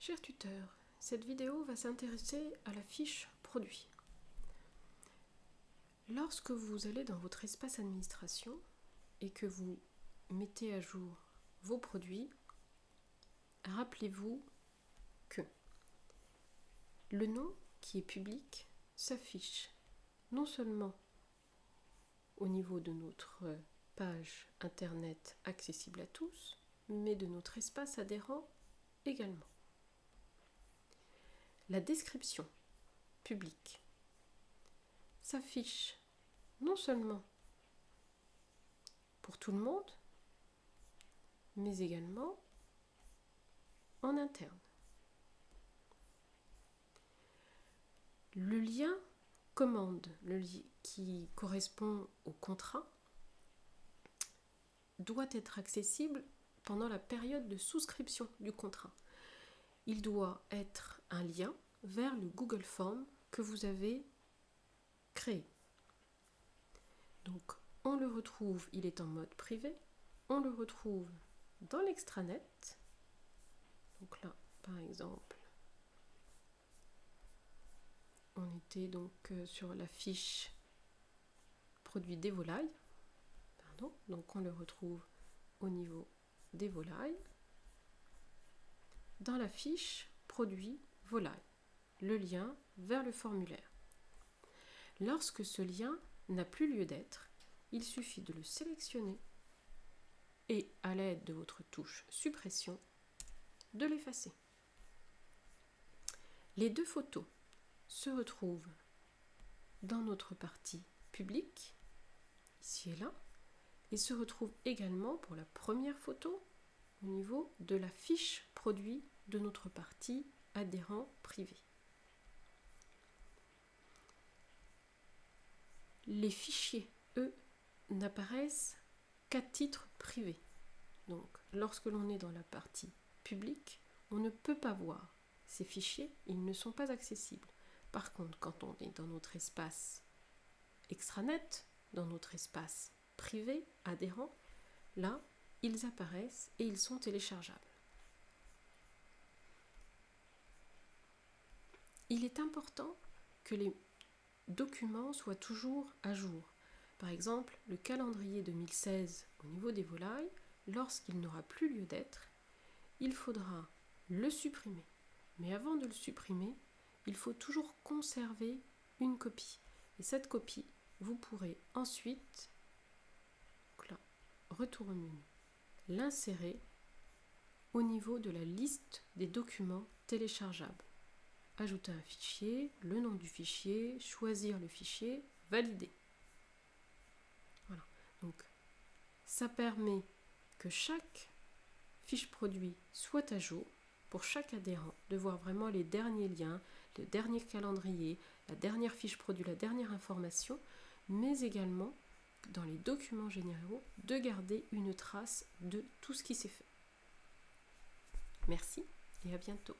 Cher tuteur, cette vidéo va s'intéresser à la fiche produit. Lorsque vous allez dans votre espace administration et que vous mettez à jour vos produits, rappelez-vous que le nom qui est public s'affiche non seulement au niveau de notre page internet accessible à tous, mais de notre espace adhérent également. La description publique s'affiche non seulement pour tout le monde, mais également en interne. Le lien commande, qui correspond au contrat, doit être accessible pendant la période de souscription du contrat. Il doit être un lien vers le Google Form que vous avez créé. Donc, on le retrouve, il est en mode privé, on le retrouve dans l'extranet. Donc là, par exemple, on était donc sur la fiche produit des volailles. Donc on le retrouve au niveau des volailles. Dans la fiche produit volaille, le lien vers le formulaire. Lorsque ce lien n'a plus lieu d'être, il suffit de le sélectionner et, à l'aide de votre touche suppression, de l'effacer. Les deux photos se retrouvent dans notre partie publique, ici et là, et se retrouvent également pour la première photo au niveau de la fiche produit de notre partie adhérent privé. Les fichiers, eux, n'apparaissent qu'à titre privé. Donc, lorsque l'on est dans la partie publique, on ne peut pas voir ces fichiers, ils ne sont pas accessibles. Par contre, quand on est dans notre espace extranet, dans notre espace privé, adhérent, là, ils apparaissent et ils sont téléchargeables. Il est important que les documents soient toujours à jour. Par exemple, le calendrier 2016 au niveau des volailles, lorsqu'il n'aura plus lieu d'être, il faudra le supprimer. Mais avant de le supprimer, il faut toujours conserver une copie. Et cette copie, vous pourrez ensuite, là, retour au menu, l'insérer au niveau de la liste des documents téléchargeables. Ajouter un fichier, le nom du fichier, choisir le fichier, valider. Voilà. Donc, ça permet que chaque fiche produit soit à jour pour chaque adhérent, de voir vraiment les derniers liens, le dernier calendrier, la dernière fiche produit, la dernière information, mais également, dans les documents généraux, de garder une trace de tout ce qui s'est fait. Merci et à bientôt.